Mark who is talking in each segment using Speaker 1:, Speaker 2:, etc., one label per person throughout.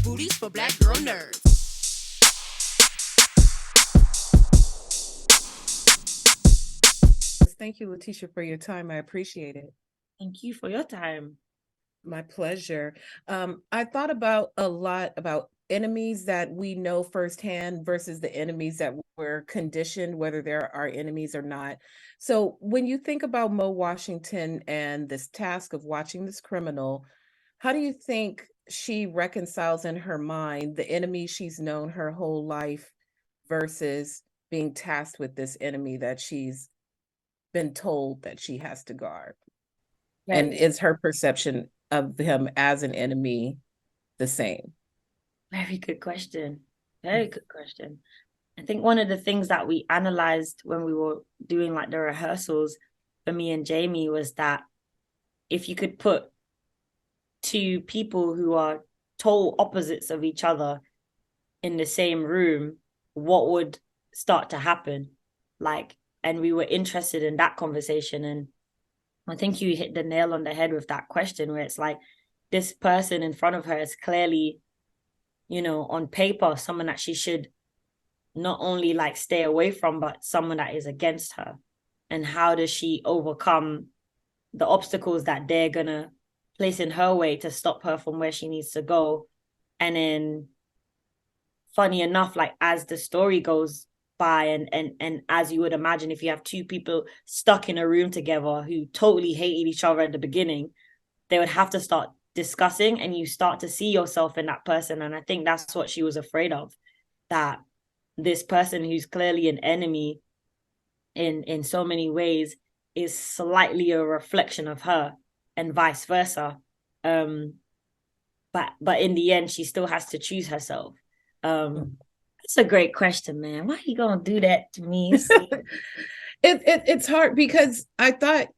Speaker 1: booties for black girl nerds.
Speaker 2: Thank you, Letitia, for your time. I appreciate it.
Speaker 3: Thank you for your time.
Speaker 2: My pleasure. I thought about a lot about enemies that we know firsthand versus the enemies that we're conditioned, whether they're our enemies or not. So when you think about Mo Washington and this task of watching this criminal, how do you think she reconciles in her mind the enemy she's known her whole life versus being tasked with this enemy that she's been told that she has to guard? And is her perception of him as an enemy the same?
Speaker 3: Very good question. Very good question. I think one of the things that we analyzed when we were doing like the rehearsals for me and Jamie was that if you could put two people who are total opposites of each other in the same room, what would start to happen? Like, and we were interested in that conversation. And I think you hit the nail on the head with that question, where it's like this person in front of her is clearly, on paper, someone that she should not only like stay away from, but someone that is against her. And how does she overcome the obstacles that they're gonna place in her way to stop her from where she needs to go? And then, funny enough, like as the story goes by, and as you would imagine, if you have two people stuck in a room together who totally hated each other at the beginning, they would have to start discussing, and you start to see yourself in that person. And I think that's what she was afraid of, that this person who's clearly an enemy in so many ways is slightly a reflection of her, and vice versa. But in the end, she still has to choose herself. It's a great question, man. Why are you gonna do that to me?
Speaker 2: It's hard because I thought,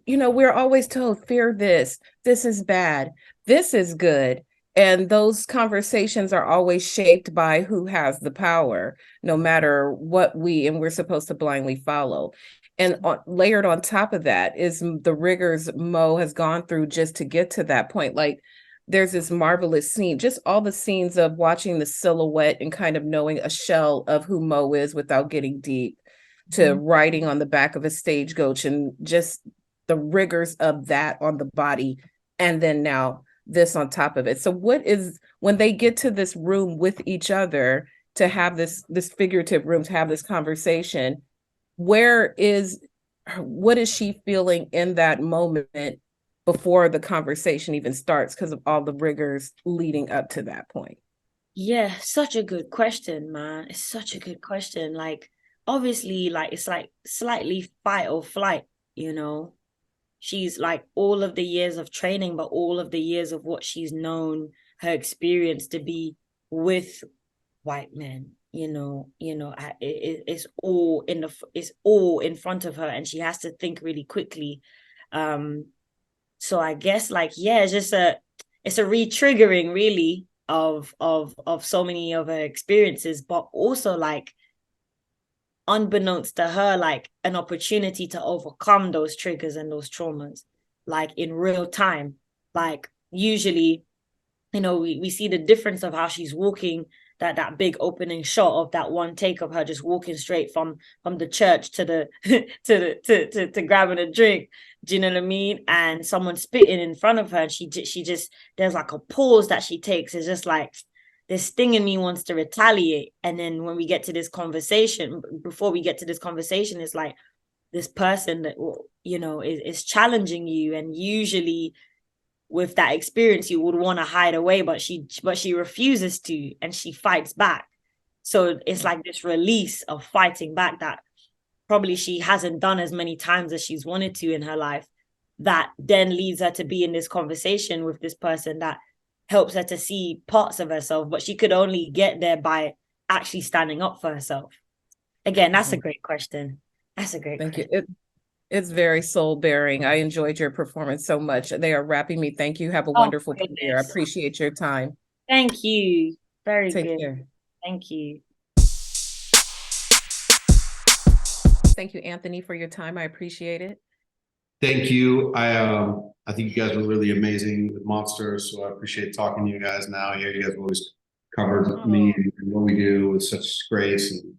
Speaker 2: we're always told, fear this is bad, this is good. And those conversations are always shaped by who has the power, no matter what and we're supposed to blindly follow. And layered on top of that is the rigors Mo has gone through just to get to that point. Like, there's this marvelous scene, just all the scenes of watching the silhouette and kind of knowing a shell of who Mo is without getting deep, to riding on the back of a stagecoach, and just the rigors of that on the body. And then now this on top of it. So what is, when they get to this room with each other to have this figurative room, to have this conversation, what is she feeling in that moment before the conversation even starts, because of all the rigors leading up to that point?
Speaker 3: Yeah, such a good question, man. It's such a good question. Like, obviously, like, it's like slightly fight or flight, She's like all of the years of training, but all of the years of what she's known, her experience to be with white men, it's all in front of her, and she has to think really quickly. So I guess, like, yeah, it's a re-triggering really of so many of her experiences, but also, like, unbeknownst to her, like an opportunity to overcome those triggers and those traumas, like in real time. Like, usually, we see the difference of how she's walking, that big opening shot of that one take of her just walking straight from the church to the to grabbing a drink. Do you know what I mean? And someone spitting in front of her, and she just, there's like a pause that she takes. It's just like, this thing in me wants to retaliate. And then when we get to this conversation, before we get to this conversation, it's like this person that, is challenging you. And usually with that experience, you would want to hide away, but she refuses to, and she fights back. So it's like this release of fighting back that probably she hasn't done as many times as she's wanted to in her life, that then leads her to be in this conversation with this person that helps her to see parts of herself, but she could only get there by actually standing up for herself. Again, that's a great question. That's a great question.
Speaker 2: Thank you. It's very soul bearing. I enjoyed your performance so much. They are wrapping me. Thank you. Have a wonderful premiere. I appreciate your time.
Speaker 3: Thank you. Very
Speaker 2: Take
Speaker 3: good.
Speaker 2: care.
Speaker 3: Thank you.
Speaker 2: Thank you, Anthony, for your time. I appreciate it.
Speaker 4: Thank you. I think you guys were really amazing with Monsters, so I appreciate talking to you guys now. Yeah, you guys always covered me and what we do with such grace and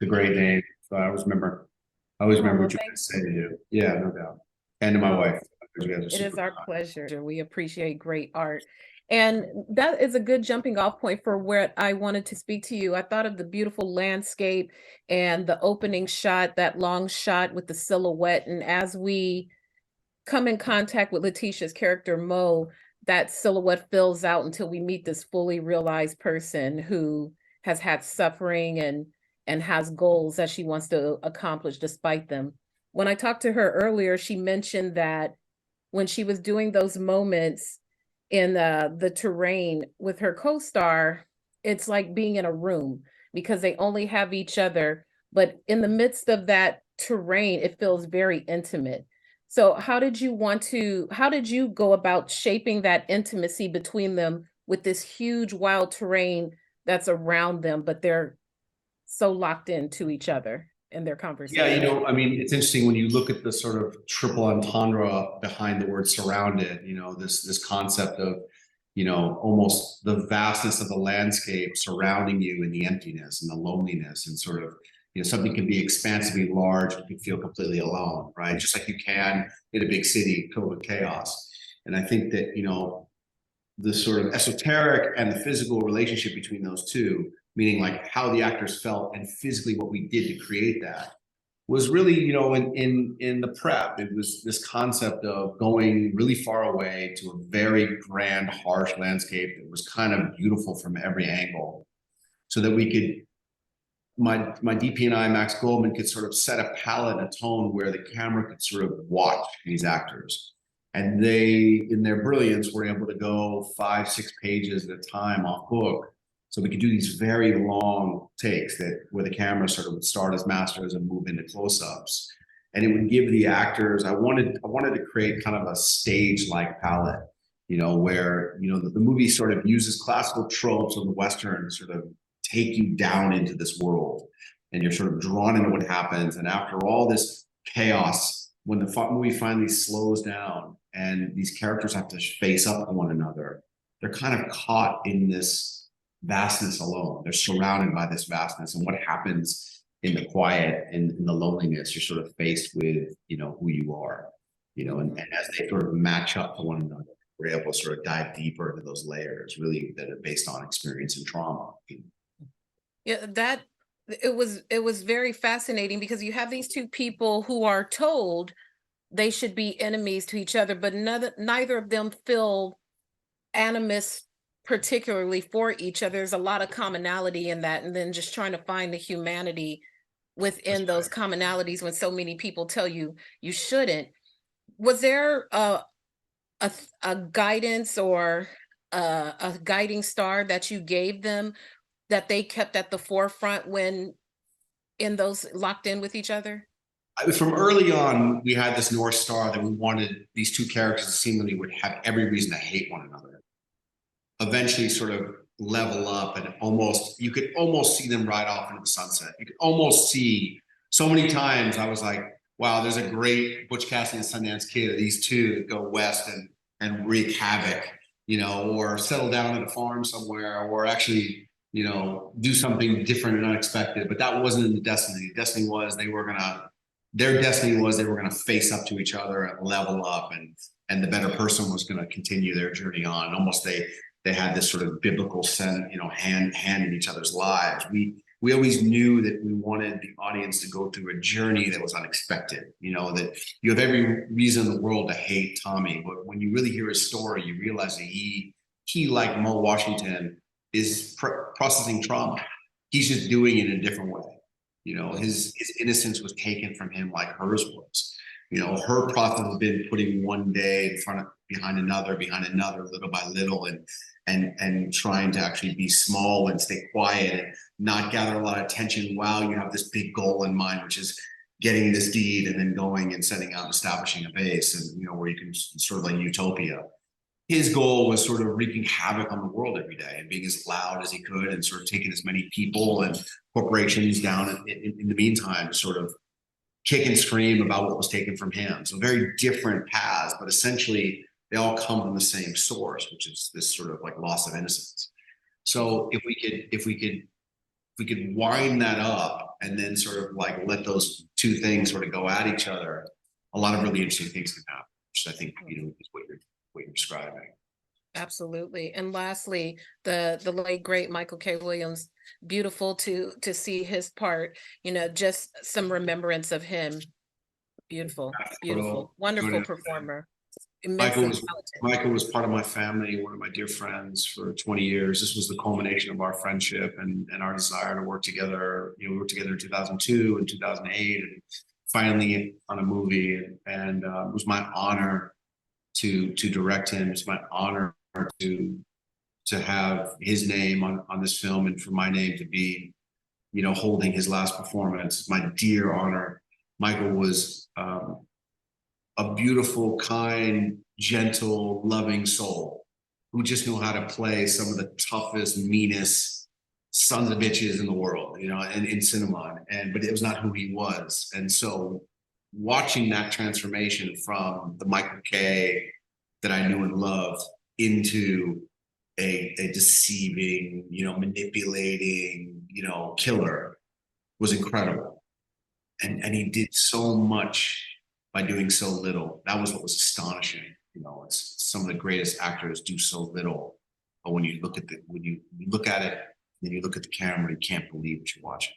Speaker 4: the great name. So I always remember what you guys say to you. Yeah, no doubt. And to my wife. You guys are
Speaker 2: It is
Speaker 4: super
Speaker 2: our
Speaker 4: kind.
Speaker 2: pleasure. We appreciate great art. And that is a good jumping off point for where I wanted to speak to you. I thought of the beautiful landscape and the opening shot, that long shot with the silhouette. And as we come in contact with Letitia's character, Mo, that silhouette fills out until we meet this fully realized person who has had suffering and has goals that she wants to accomplish despite them. When I talked to her earlier, she mentioned that when she was doing those moments in the terrain with her co-star, it's like being in a room because they only have each other. But in the midst of that terrain, it feels very intimate. So how did you go about shaping that intimacy between them with this huge wild terrain that's around them, but they're so locked into each other in their
Speaker 4: Yeah,
Speaker 2: conversation?
Speaker 4: I mean, it's interesting when you look at the sort of triple entendre behind the word surrounded, this concept of, almost the vastness of the landscape surrounding you and the emptiness and the loneliness and sort of, something can be expansively large, you can feel completely alone, right? Just like you can in a big city filled with chaos. And I think that, the sort of esoteric and the physical relationship between those two, meaning like how the actors felt and physically what we did to create that, was really, in the prep. It was this concept of going really far away to a very grand, harsh landscape that was kind of beautiful from every angle, so that we could, my DP and I, Max Goldman, could sort of set a palette and a tone where the camera could sort of watch these actors. And they, in their brilliance, were able to go 5-6 pages at a time off book. So we could do these very long takes where the camera sort of would start as masters and move into close-ups. And it would give the actors, I wanted to create kind of a stage-like palette, where, the movie sort of uses classical tropes of the Western to sort of take you down into this world. And you're sort of drawn into what happens. And after all this chaos, when the movie finally slows down and these characters have to face up to one another, they're kind of caught in this vastness alone. They're surrounded by this vastness. And what happens in the quiet and in the loneliness, you're sort of faced with, who you are, and as they sort of match up to one another, we're able to sort of dive deeper into those layers, really, that are based on experience and trauma.
Speaker 2: Yeah, it was very fascinating because you have these two people who are told they should be enemies to each other, but neither of them feel animus particularly for each other. There's a lot of commonality in that, and then just trying to find the humanity within those commonalities when so many people tell you you shouldn't. Was there a guidance or a guiding star that you gave them that they kept at the forefront when in those locked in with each other?
Speaker 4: From early on, we had this North Star that we wanted these two characters to seemingly would have every reason to hate one another. Eventually sort of level up, and you could almost see them ride off into the sunset. You could almost see, so many times I was like, wow, there's a great Butch Cassidy and Sundance Kid of these two that go west and wreak havoc, or settle down at a farm somewhere, or actually, do something different and unexpected. But that wasn't in the destiny. The destiny was their destiny was they were going to face up to each other and level up, and the better person was going to continue their journey on. Almost they had this sort of biblical sense, hand in each other's lives. We always knew that we wanted the audience to go through a journey that was unexpected. That you have every reason in the world to hate Tommy, but when you really hear his story, you realize that he like Mo Washington is processing trauma. He's just doing it in a different way. His innocence was taken from him like hers was. Her process has been putting one day behind another, little by little, and trying to actually be small and stay quiet and not gather a lot of attention while you have this big goal in mind, which is getting this deed and then going and setting out and establishing a base, and where you can sort of like utopia. His goal was sort of wreaking havoc on the world every day and being as loud as he could and sort of taking as many people and corporations down in the meantime to sort of kick and scream about what was taken from him. So very different paths, but essentially they all come from the same source, which is this sort of like loss of innocence. So if we could wind that up and then sort of like let those two things sort of go at each other, a lot of really interesting things can happen, which I think, you know, is what you're describing.
Speaker 2: Absolutely. And lastly, the late great Michael K. Williams, beautiful to see his part, you know, just some remembrance of him. Beautiful, beautiful, wonderful performer. Immensely talented.
Speaker 4: Michael was part of my family, one of my dear friends for 20 years. This was the culmination of our friendship and our desire to work together. You know, we worked together in 2002 and 2008, and finally on a movie. And it was my honor to direct him. It's my honor to have his name on this film, and for my name to be, you know, holding his last performance. It's my dear honor. Michael was a beautiful, kind, gentle, loving soul who just knew how to play some of the toughest, meanest sons of bitches in the world, you know, and in cinema. But it was not who he was. And so watching that transformation from the Michael K that I knew and loved into a deceiving, you know, manipulating, you know, killer was incredible. And he did so much by doing so little. That was what was astonishing. You know, it's some of the greatest actors do so little, but when you look at when you look at it, then you look at the camera, you can't believe what you're watching.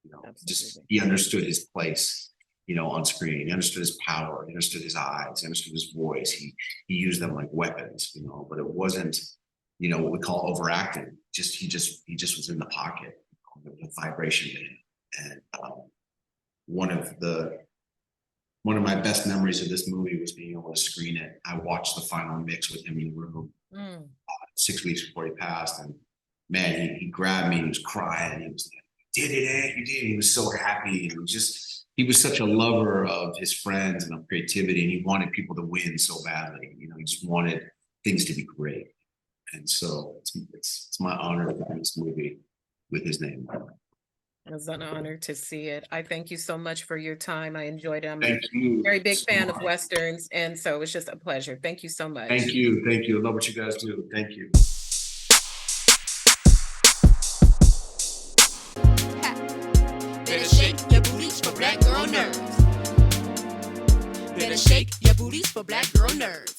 Speaker 4: You know, just he understood his place, you know, on screen. He understood his power. He understood his eyes. He understood his voice. He used them like weapons, you know. But it wasn't, you know, what we call overacting. He just was in the pocket. You know, the vibration in it. And one of my best memories of this movie was being able to screen it. I watched the final mix with him in the room 6 weeks before he passed, and man, he grabbed me. He was crying. He was like, "You did it, Ed! You did it!" He was so happy. He was such a lover of his friends and of creativity, and he wanted people to win so badly. You know, he just wanted things to be great. And so it's my honor to do this movie with his name.
Speaker 2: It was an honor to see it. I thank you so much for your time. I enjoyed it. I'm
Speaker 4: Thank
Speaker 2: a
Speaker 4: you
Speaker 2: very big
Speaker 4: so
Speaker 2: fan
Speaker 4: much.
Speaker 2: of Westerns, and so it's just a pleasure. Thank you so much.
Speaker 4: Thank you. Thank you. I love what you guys do. Thank you.
Speaker 1: Better shake your booties for black girl nerves. Better shake your booties for black girl nerves.